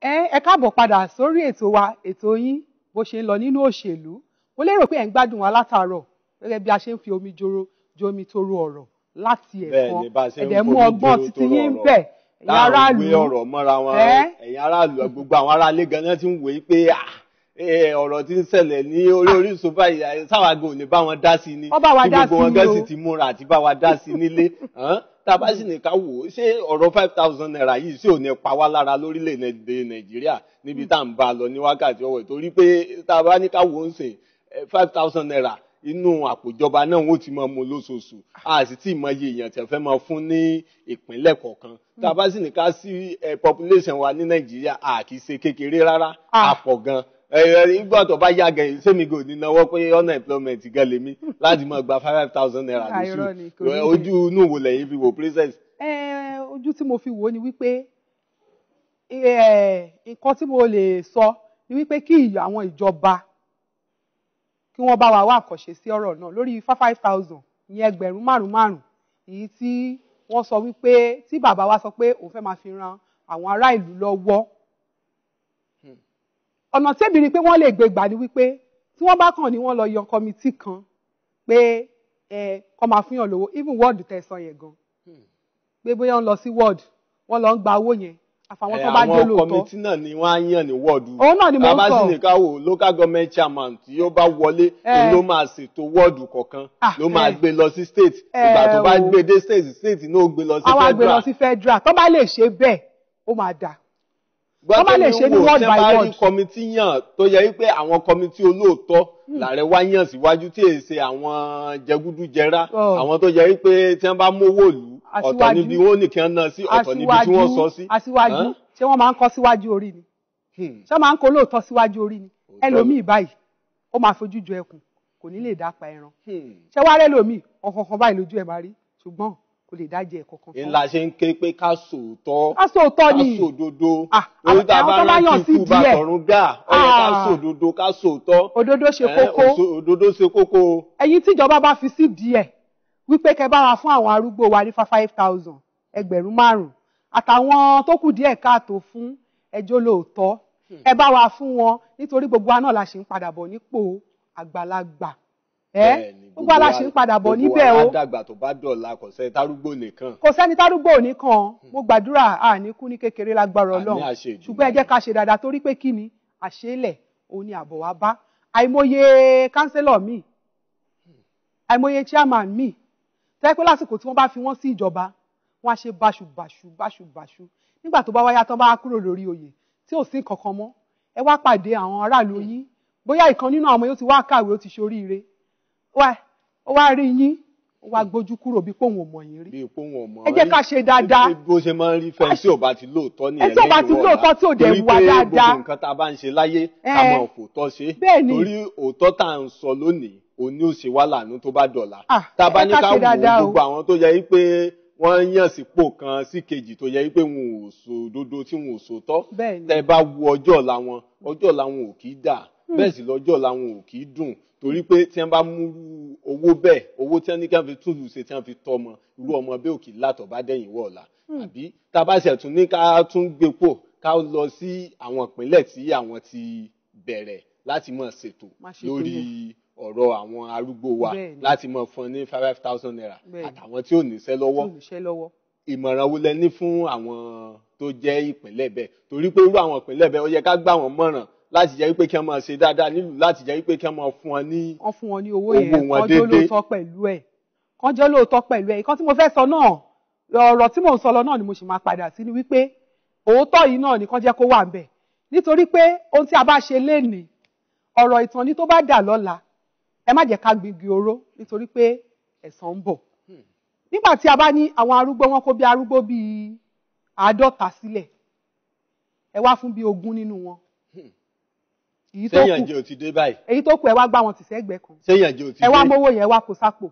Ẹ káàbọ̀ padà sórí ètò wa, ètò yín bó ṣe ń lọ nínú òṣèlú. Mo lérò pé ẹ̀ ń gbádùn wa látàárọ̀ gẹ́gẹ́ bí a ṣe ń fi omi jomi toro ọ̀rọ̀ láti ẹ̀kan. Ẹ̀dẹ̀ mú ọgbọ́n títí yín bẹ̀. Ẹ̀yin aráàlú. Gbé ọ̀rọ̀ mọ́ra wọn. Ẹ̀yin aráàlú gbogbo àwọn aráalé gan-an ti ń wòye pé ọ̀rọ̀ tí ń ṣẹlẹ̀ ní orí Orísun báyìí sáwàgò ò ní bá wọn dá sí ni. Wọ́n bá wa dá sí ni o. Gbogbo wọn gan sì ti múra àti bá wa dá sí nílé. Tá a bá sì ní ká wò ó ṣé ọ̀rọ̀ 5,000 naira yìí ṣé ò ní pa wá lára lórílẹ̀-èdè Nàìjíríà níbi tá à ń bá a lọ ní wákàtí ọwọ́ torí pé tá a bá ní ká wò ó ń sìn 5,000 naira inú àpòjọba náà wọ́n ti máa mú lóṣooṣù a sì tí ì mọ iye èèyàn tí wọ́n fẹ́ máa fún ní ìpínlẹ̀ kọ̀ọ̀kan tá a bá sì ní ká sí population wa ní Nàìjíríà a kì í ṣe kékeré rárá a pọ̀ gan nígbà tó bá yá gan sẹ́mi gò ní náwó pé unemployment gan lèmi láti máa gba 5,000 naira lóṣù ojú inú wo lẹ́yìn fi wò princess. Ojú tí mo fi wò ni wípé nǹkan tí mo lè sọ ni wípé kí àwọn ìjọba kí wọ́n bá wa wá àkànṣe sí ọ̀rọ̀ náà lórí 5,000 ìyẹn ẹgbẹ̀rún márùn-ún èyí tí wọ́n sọ wípé tí bàbá wa sọ pé òun fẹ́ máa fi ran àwọn ará ìlú lọ́wọ́. Ọ̀nà tí èmi rí pé wọ́n lè gbé gbà ni wípé tí wọ́n bá kàn ní wọ́n lọ yan kọmitì kan pé kọ́ máa fún yàn lówó even wọ́ọ̀dù tẹ̀sán yẹn gan pé bóyá wọ́n lọ sí wọ́ọ̀dù wọ́n lọ ń gba owó yẹn àfàwọn tó bá dé lóòótọ́. Àwọn kọmitì náà ni wọ́n á yàn ní wọ́ọ̀dù. Òun náà ni mo ń sọ. Bàbá sì ní ká wò local government chairman tí ó bá wọlé ló máa ṣètò wọ́ọ̀dù kọ̀ọ̀kan ló máa gbé lọ sí state ìgbà tó bá gbé dé state náà ó gbé lọ sí federal. Àwọn àgbẹ̀ lọ sí federal tó bá lè ṣe bẹ́ẹ̀ ó máa dà. Wọ́n bá lè ṣe ní word by word. Gbọ́dọ̀ ní wò tí wọ́n bá rí kọmitì yàn tó yẹ wípé àwọn kọmitì olóòótọ́ làárẹ̀ wá yàn síwájú tí èyí ṣe àwọn jẹgúdújẹrá àwọn tó yẹ wípé tí wọ́n bá mówó lù ọ̀tọ̀ níbi wọ́n ní kí wọ́n ná sí ọ̀tọ̀ níbi tí wọ́n sọ sí. Aṣíwájú ṣé wọ́n máa ń kọ́ síwájú orí ni ṣé wọ́n máa ń kọ́ lóòótọ́ síwájú orí ni ẹlòmíì báyìí ó máa fojú jọ ẹkùn kò ní lè dápa ẹran ṣé wàá rẹ́ lòmíì ọ̀kọ̀ọ̀kan báyìí lójú ẹ̀ máa rí ṣùgbọ́n kò lè dájẹ́ ẹ̀kọ́ kan. Ìlà ṣe ń ké pé ká sòótọ́ ká sòótọ́ ni ká sòdodo lórí tá a bá rántí ikú bá tọ̀run gà ó yẹ ká sòdodo ká sòótọ́. Òdodo ṣe kókó. Òdodo ṣe kókó. Ẹ̀yin tíjọba bá fi sí díẹ̀ wípé kẹ́ bá wa fún àwọn arúgbó wa ní 5,000 ẹgbẹ̀rún márùn-ún àtàwọn tó kù díẹ̀ káàtó fún ẹjọ́ lóòótọ́ ẹ bá wa fún wọn nítorí gbogbo wa náà la ṣe ń padà bọ̀ nípò àgbàlagbà. Gbogbo ala ṣe ń padà bọ̀ níbẹ̀ o. Gbogbo àdàgbà tó bá dọ̀la kò sẹ́ni tárúgbó nìkan. Kò sẹ́ni tárúgbó nìkan. Mo gbàdúrà àní kú ní kékeré lágbára Ọlọ́run. Ṣùgbọ́n ẹ jẹ́ ká ṣe dáadáa torí pé kí ni àṣélẹ̀ òun ni àbọ̀ wá bá. Àìmọye kánsẹ́lọ̀ míì, àìmọye chairman míì. Tẹ́ pé lásìkò tí wọ́n bá fi wọ́n sí ìjọba, wọ́n á ṣe báṣubàṣu. Nígbà tó bá wáyá tán bá kúrò lórí oyè tí ò sí nǹkan kan mọ́. Ẹ wá pàdé àwọn aráàlú yín. Bóyá ìkan nínú àwọn yóò ti wá kàwé ó ti ṣoríire. Ó wá rí yín ó wá gbójú kúrò bí pòun ò mọ̀ yín rí. Ẹ jẹ́ ká ṣe dáadáa. Bó ṣe máa ń rí fẹ́ tí ò bá ti lóòótọ́ ní ẹlẹ́yìn wọ́n. Ẹ tí ò bá ti lóòótọ́ tí ò dẹ̀ wá dáadáa. Torí pé gbogbo nǹkan tá a bá ń ṣe láyé ká máa fòótọ́ ṣe. Bẹ́ẹ̀ni. Torí òótọ́ tá à ń sọ lónìí òní ò ṣe wá láàánú tó bá dọ̀la. Tá a bá ní ká wò gbogbo àwọn tó yẹ pé wọ́n yàn sípò kan sí kejì tó yẹ pé wọn ò sòdodo tí wọn ò sòótọ́. Tẹ́ bá wo ọjọ́ ọ̀la wọn ò kì í dà bẹ́ẹ̀ sì lọ́jọ́ ọ̀la wọn ò kì í dùn torí pé tí wọ́n bá mú owó bẹ́ẹ̀ owó tí wọ́n ní kí wọ́n fi túlù ṣe tí wọ́n fi tọ́ ọmọ irú ọmọ bẹ́ẹ̀ ò kì í látọ̀ bá dẹ̀yìn wọ̀ ọ̀la àbí tá a bá ṣe tún ní ká tún gbé pò ká lọ sí àwọn ìpínlẹ̀ tí àwọn ti bẹ̀rẹ̀ láti máa ṣètò lórí ọ̀rọ̀ àwọn arúgbó wa láti máa fún ní 5,000 naira àtàwọn tí ò níṣẹ́ lọ́wọ́ ìmọ̀ràn wo lẹ ní fún àwọn tó jẹ́ ìpínlẹ̀ bẹ́ẹ̀ torí pé irú àwọn ìpínlẹ̀ bẹ́ẹ̀ ó yẹ ká gbà wọ́n mọ̀ràn láti jẹ́ wípé kí wọ́n máa ṣe dáadáa nílùú láti jẹ́ wípé kí wọ́n máa fún wọn ní owó yẹn kọjọ́ lóòótọ́ pẹ̀lú ẹ̀ kọjọ́ lóòótọ́ pẹ̀lú ẹ̀ ìkan tí mo fẹ́ sọ náà ọ̀rọ̀ tí mò ń sọ lọ náà ni mo sì máa padà sí ni wípé òótọ́ yìí náà nìkan jẹ́ kó wà ńbẹ̀ nítorí pé ohun tí a bá ṣe lénìí ọ̀rọ̀ ìtàn ni tó bá dà lọ́la ẹ má jẹ́ ká gbígi oró nítorí pé ẹ̀san ń bọ̀ nígbà tí a bá ní àwọn arúgbó wọn kó bí arúgbó bíi 50 sílẹ̀ ẹ wá fún bí 20 nínú wọn sẹ́yìn jẹ́ ò ti dé báyìí. Èyí tó kù ẹ wá gbá wọn tì sẹ́gbẹ̀ẹ́ kan. Sẹ́yìn jẹ́ ò ti dé. Ẹ wá mówó yẹn wá kó sápò.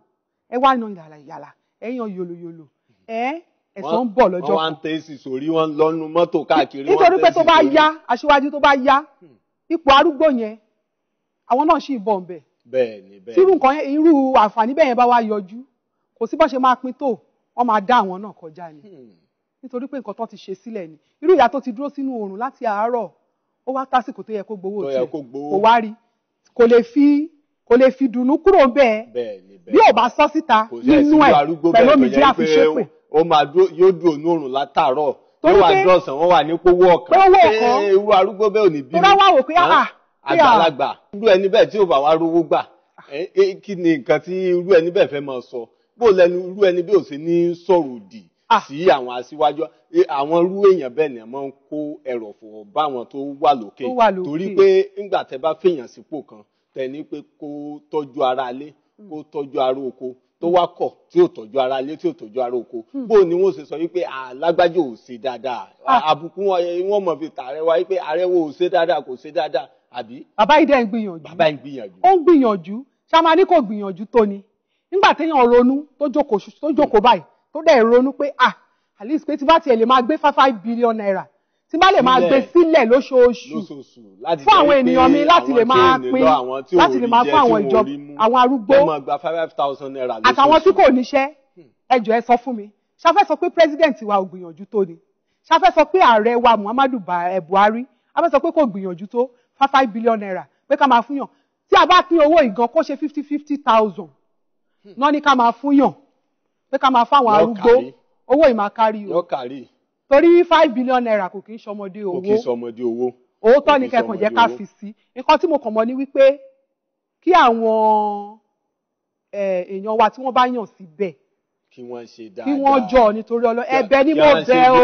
Ẹ wá yan yàlà. Ẹ yan yòlòyòlò. Ẹ̀san ń bọ̀ lọ́jọ́ kan. Wọ́n wá ń tẹ́sí sórí wọn lọ́nu mọ́tò káàkiri. Nítorí pé tó bá yá aṣíwájú tó bá yá ipò arúgbó yẹn àwọn náà sì bọ̀ ń bẹ̀. Bẹ́ẹ̀ni. Tí irú àǹfààní bẹ́ẹ̀ yẹn bá wá yọjú kò sí bó ṣe máa pín tó wọ́n máa dá àwọn náà kọjá ni. nítorí pé nǹkan tó ti ṣe sílẹ̀ ni irú ìyá tó ti dúró sínú oòrùn láti àárọ̀ ó wá tásìkò tó yẹ kó gbowó tiẹ̀ kò wá rí kò lè fi dùnnú kúrò bẹ́ẹ̀ bí ò bá sọ síta nínú ẹ̀ pẹ̀lú omijé àfiṣépè. ó máa yóò dúró ní oòrùn látàárọ̀ yóò wá dọ̀sán wọ́n wà ní pówó ọ̀kan irú arúgbó bẹ́ẹ̀ ò ní bí tó bá wà wò pé àgbàlagbà irú ẹni bẹ́ẹ̀ tí ò bá wá rówó gbà kí ni nǹkan tí irú ẹni bẹ́ẹ̀ fẹ́ máa sọ bó lẹnu irú ẹni bẹ́ẹ̀ ò sí ní sọ̀rọ̀ òdì sí àwọn aṣíwájú àwọn irú èèyàn bẹ́ẹ̀ ni máa ń kó ẹrọ̀fọ̀ bá àwọn tó wà lókè torí pé ńgbà tẹ́ bá fèèyàn sípò kan tẹ́ ní pé kó tọ́jú ara ilé kó tọ́jú ara oko tó wá kọ̀ tí ò tọ́jú ara ilé tí ò tọ́jú ara oko bó ni wọ́n ṣe sọ wípé alágbájá ò ṣe dáadáa àbùkù wọn mọ̀ fi tààrẹ wá wípé ààrẹ wo ò ṣe dáadáa kò ṣe dáadáa àbí. bàbá yìí dẹ̀ ń gbìyànjú ó ń gbìyànjú ṣáma ní kò gbìyànjú tó ni nígbà téèyàn ronú tó jókòó báyìí tó dẹ̀ ronú pé at least pé tí bá tiẹ̀ lè máa gbé 5 billion naira tí bá lè máa gbé sílẹ̀ lóṣooṣù fún àwọn ènìyàn mi láti lè máa pín láti lè máa fún àwọn ìjọba àwọn arúgbó àtàwọn tí kò níṣẹ́ ẹjọ́ ẹ sọ fún mi ṣáfẹ́ sọ pé president wa ò gbìyànjú tó ni ṣáfẹ́ sọ pé ààrẹ wa Muhammadu Buhari afẹ́ sọ pé kò gbìyànjú tó 5 billion naira pé ká máa fúnyàn tí a bá pín owó ìgan kó ṣe 50,000 náà ní ká máa fúnyàn pé ká máa fáwọn arúgbó owó ìmákárí o torí 5 billion naira kò kí ń ṣọmọdé owó òótọ́ ni kẹkàn jẹ́ ká fi sí nǹkan tí mo kàn mọ̀ ní wípé kí àwọn èèyàn wa tí wọ́n bá yàn síbẹ̀ kí wọ́n ṣe dáadáa kí wọ́n jọ nítorí ẹ̀bẹ̀ ni mo bẹ̀ o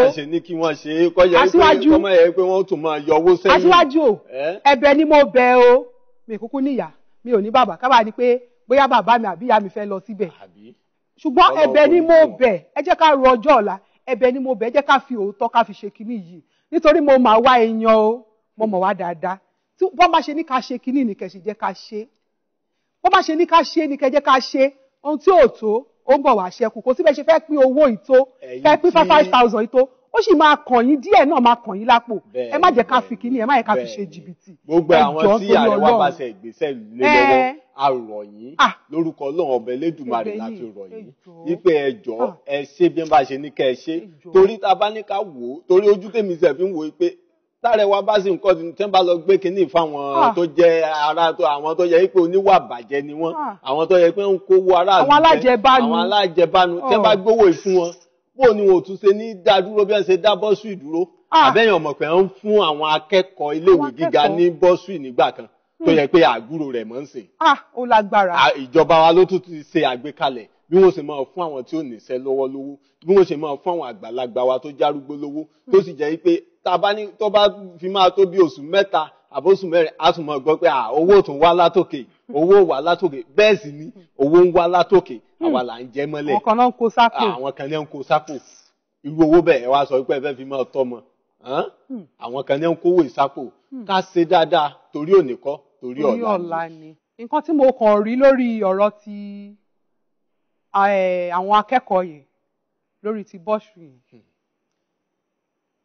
aṣíwájú kọ́mọ yẹ pé wọ́n tún máa yọ owó sẹ́yìn aṣíwájú o ẹ̀bẹ̀ ni mo bẹ̀ o mi kúkú níyà mi ò ní bàbá kábàá ni pé bóyá bàbá mi àbí ìyá mi fẹ́ lọ síbẹ̀ ṣùgbọ́n ẹ̀bẹ̀ ni mo bẹ̀ ẹ jẹ́ ká ro ọjọ́ ọ̀la ẹ̀bẹ̀ ni mo bẹ̀ ẹ jẹ́ ká fi òótọ́ ká fi ṣe kinní yìí nítorí mo máa wá èèyàn o mo mọ̀ wá dáadáa tí wọ́n bá ṣe ní ká ṣe kinní ní kẹ́ ṣe jẹ́ ká ṣe wọ́n bá ṣe ní ká ṣe ní kẹ́ jẹ́ ká ṣe ohun tí ò tó ó ń bọ̀ wá ṣẹ́kù kò síbẹ̀ ṣe fẹ́ pín owó ìtó fẹ́ pín 5,000 ìtó ó sì máa kàn yín díẹ̀ náà máa kàn yín lápò ẹ má jẹ́ ká fi kinní ẹ má yẹ ká fi ṣe jìbìtì. gbogbo àwọn tí ààrẹ wa bá ṣe ìgbésẹ̀ lé lọ́wọ́ a rọ̀ yín lórúkọ Ọlọ́run ọba Elédùmarè láti rọ̀ yín wípé ẹ jọ̀ọ́ ẹ ṣe bí wọ́n bá ṣe ní kẹ́ ẹ ṣe torí tá a bá ní ká wò ó torí ojú tèmi ṣe fi ń wò ó pé táàrẹ wa bá sì ń kọ́ tí wọ́n bá lọ gbé kinní fáwọn tó jẹ́ ara tó àwọn tó yẹ pé oníwà bàjẹ́ ni wọ́n àwọn tó yẹ pé ń kówó aráàlú jẹ àwọn alájẹbánu tí wọ́n bá gbówó ìfún wọn bó ni wọn ò tún ṣe ní dá dúró bí wọ́n ṣe dá bọ́sù ìdúró àbẹ́yàn ọmọ pé ń fún àwọn akẹ́kọ̀ọ́ iléèwé gíga ní bọ́sù nígbà kan tó yẹ pé àgúrò rẹ̀ mọ́ ń sìn. ó lágbára. ìjọba wa ló tún ti ṣe àgbékalẹ̀ bí wọ́n ṣe máa fún àwọn tí ò níṣẹ́ lọ́wọ́ lówó bí wọ́n ṣe máa fún àwọn àgbàlagbà wa tó járúgbó lówó tó sì jẹ́ pé tó bá fi máa tó bí oṣù mẹ́ta àbóṣù mẹ́rin á tún máa gbọ́ pé owó tún wá látòkè owó wá látòkè bẹ́ẹ̀ sì ni owó ń wá látòkè àwa là ń jẹ mọ́lẹ̀ àwọn kan náà ń kó sápò àwọn kan náà ń kó sápò irú owó bẹ́ẹ̀ ẹ wá sọ pé ẹ fẹ́ fi máa tọ́mọ àwọn kan náà ń kówó ìsápò ká ṣe dáadáa torí òní kọ́ torí ọ̀la ni. nǹkan tí mo kàn rí lórí ọ̀rọ̀ ti àwọn akẹ́kọ̀ọ́ yìí lórí ti bọ́ọ̀sù yìí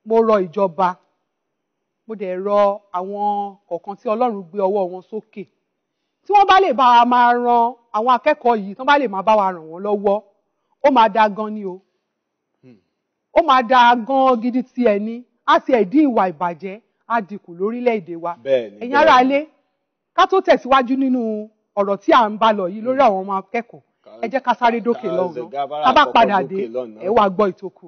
mo rọ ìjọba mo dẹ̀ rọ àwọn kọ̀ọ̀kan tí Ọlọ́run gbé ọwọ́ wọn sókè tí wọ́n bá lè bá wa máa ran àwọn akẹ́kọ̀ọ́ yìí tí wọ́n bá lè máa bá wa ràn wọ́n lọ́wọ́ ó máa dáa gan ni o ó máa dáa gan gidi ti ẹ̀ ní á ti ẹ̀ dín ìwà ìbàjẹ́ á dínkù lórílẹ̀‐èdè wa ẹ̀yin ará ilé ká tó tẹ̀síwájú nínú ọ̀rọ̀ tí à ń bá lọ yìí lórí àwọn ọmọ akẹ́kọ̀ọ́ ẹ jẹ́ ká sáré dókè lọ́hùn-ún ká bá padà dé ẹ wá gbọ́ ìtókù.